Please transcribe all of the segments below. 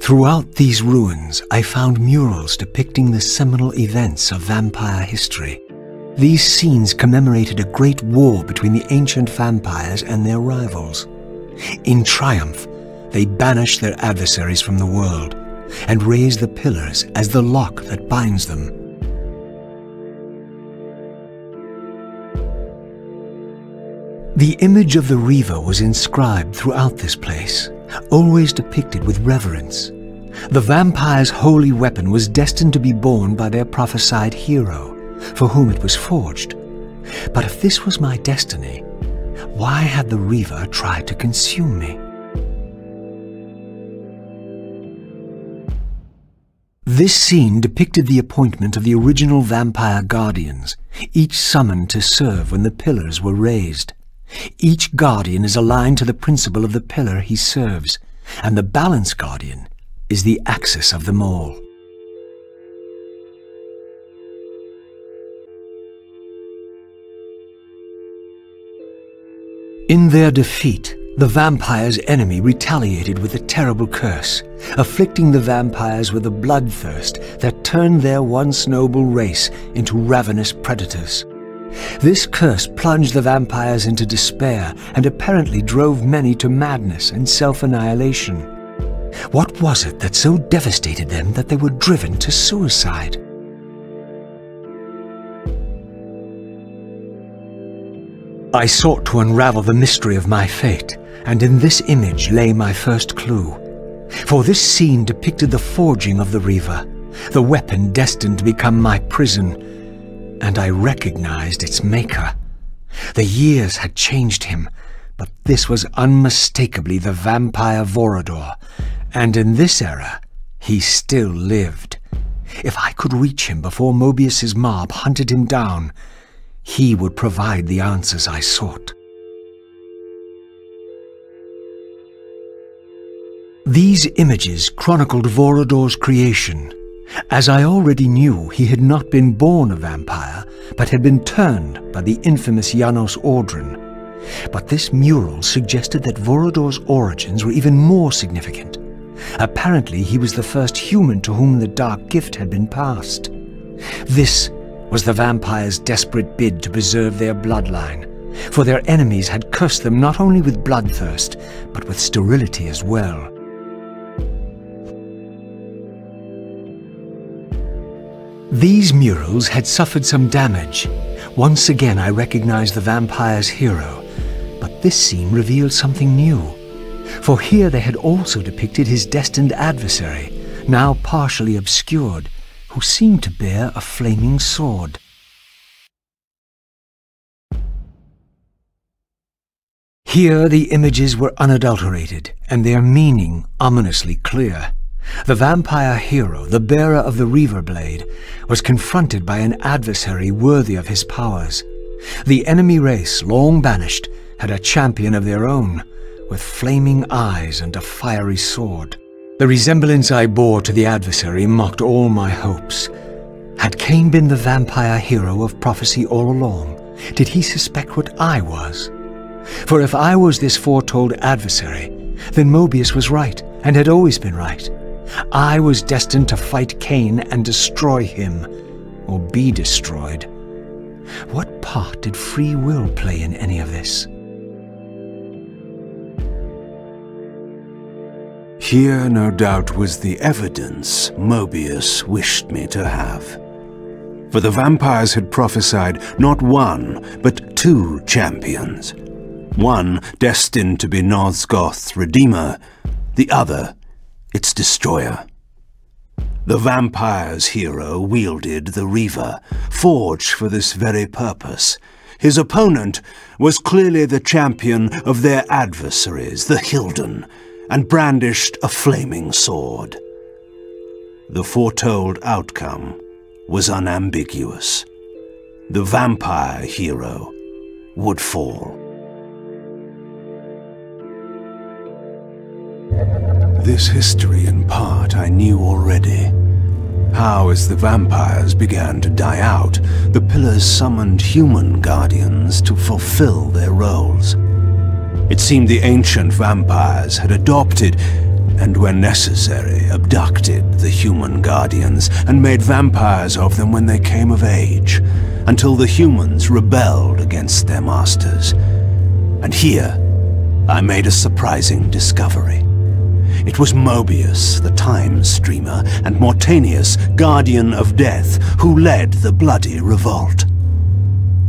Throughout these ruins, I found murals depicting the seminal events of vampire history. These scenes commemorated a great war between the ancient vampires and their rivals. In triumph, they banished their adversaries from the world and raised the pillars as the lock that binds them. The image of the Reaver was inscribed throughout this place, always depicted with reverence. The vampire's holy weapon was destined to be borne by their prophesied hero, for whom it was forged. But if this was my destiny, why had the Reaver tried to consume me? This scene depicted the appointment of the original vampire guardians, each summoned to serve when the pillars were raised. Each guardian is aligned to the principle of the pillar he serves, and the balance guardian is the axis of them all. In their defeat, the vampire's enemy retaliated with a terrible curse, afflicting the vampires with a bloodthirst that turned their once noble race into ravenous predators. This curse plunged the vampires into despair and apparently drove many to madness and self-annihilation. What was it that so devastated them that they were driven to suicide? I sought to unravel the mystery of my fate, and in this image lay my first clue. For this scene depicted the forging of the Reaver, the weapon destined to become my prison, and I recognized its maker. The years had changed him, but this was unmistakably the vampire Vorador, and in this era, he still lived. If I could reach him before Mobius's mob hunted him down, he would provide the answers I sought. These images chronicled Vorador's creation. As I already knew, he had not been born a vampire, but had been turned by the infamous Janos Audron. But this mural suggested that Vorador's origins were even more significant. Apparently, he was the first human to whom the dark gift had been passed. This was the vampires' desperate bid to preserve their bloodline, for their enemies had cursed them not only with bloodthirst, but with sterility as well. These murals had suffered some damage. Once again I recognized the vampire's hero, but this scene revealed something new. For here they had also depicted his destined adversary, now partially obscured, who seemed to bear a flaming sword. Here the images were unadulterated, and their meaning ominously clear. The vampire hero, the bearer of the Reaver Blade, was confronted by an adversary worthy of his powers. The enemy race, long banished, had a champion of their own, with flaming eyes and a fiery sword. The resemblance I bore to the adversary mocked all my hopes. Had Kain been the vampire hero of prophecy all along? Did he suspect what I was? For if I was this foretold adversary, then Mobius was right, and had always been right. I was destined to fight Kain and destroy him, or be destroyed. What part did free will play in any of this? Here, no doubt, was the evidence Mobius wished me to have. For the vampires had prophesied not one, but two champions. One destined to be Nosgoth's redeemer, the other its destroyer. The vampire's hero wielded the Reaver, forged for this very purpose. His opponent was clearly the champion of their adversaries, the Hilden, and brandished a flaming sword. The foretold outcome was unambiguous. The vampire hero would fall. This history, in part, I knew already. How, as the vampires began to die out, the pillars summoned human guardians to fulfill their roles. It seemed the ancient vampires had adopted, and when necessary, abducted the human guardians and made vampires of them when they came of age, until the humans rebelled against their masters. And here, I made a surprising discovery. It was Mobius, the time streamer, and Mortanius, guardian of death, who led the bloody revolt.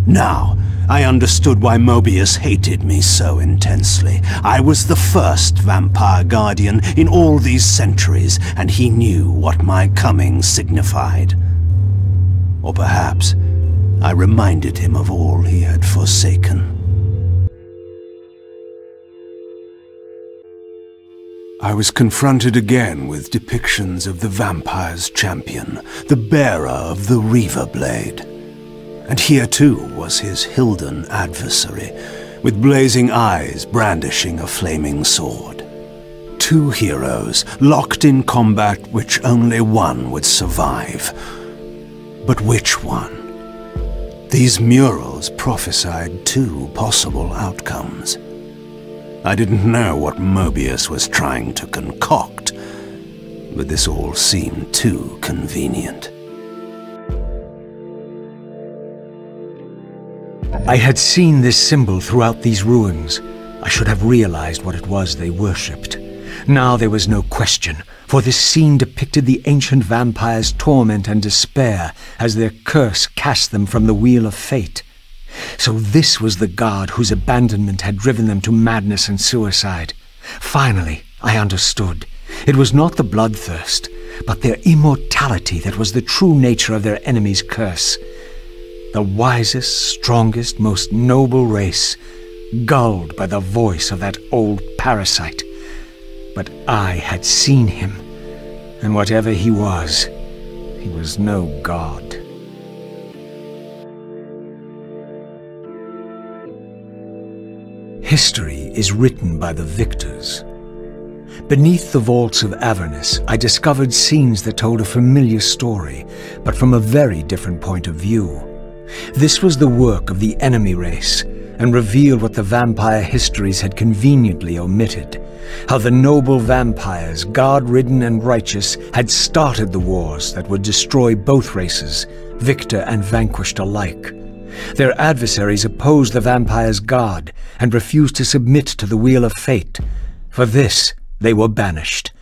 Now, I understood why Mobius hated me so intensely. I was the first vampire guardian in all these centuries, and he knew what my coming signified. Or perhaps I reminded him of all he had forsaken. I was confronted again with depictions of the vampire's champion, the bearer of the Reaver Blade. And here too was his Hilden adversary, with blazing eyes brandishing a flaming sword. Two heroes locked in combat which only one would survive. But which one? These murals prophesied two possible outcomes. I didn't know what Mobius was trying to concoct, but this all seemed too convenient. I had seen this symbol throughout these ruins. I should have realized what it was they worshipped. Now there was no question, for this scene depicted the ancient vampires' torment and despair as their curse cast them from the wheel of fate. So this was the god whose abandonment had driven them to madness and suicide. Finally, I understood. It was not the bloodthirst, but their immortality that was the true nature of their enemy's curse. The wisest, strongest, most noble race, gulled by the voice of that old parasite. But I had seen him, and whatever he was no god. History is written by the victors. Beneath the vaults of Avernus, I discovered scenes that told a familiar story, but from a very different point of view. This was the work of the enemy race, and revealed what the vampire histories had conveniently omitted. How the noble vampires, god-ridden and righteous, had started the wars that would destroy both races, victor and vanquished alike. Their adversaries opposed the vampire's god and refused to submit to the wheel of fate. For this, they were banished.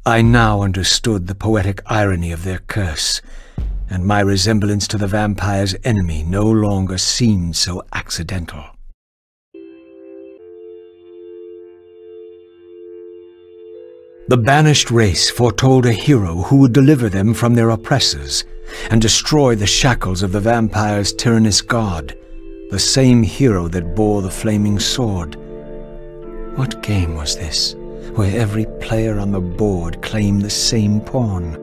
I now understood the poetic irony of their curse, and my resemblance to the vampire's enemy no longer seemed so accidental. The banished race foretold a hero who would deliver them from their oppressors and destroy the shackles of the vampire's tyrannous god, the same hero that bore the flaming sword. What game was this, where every player on the board claimed the same pawn?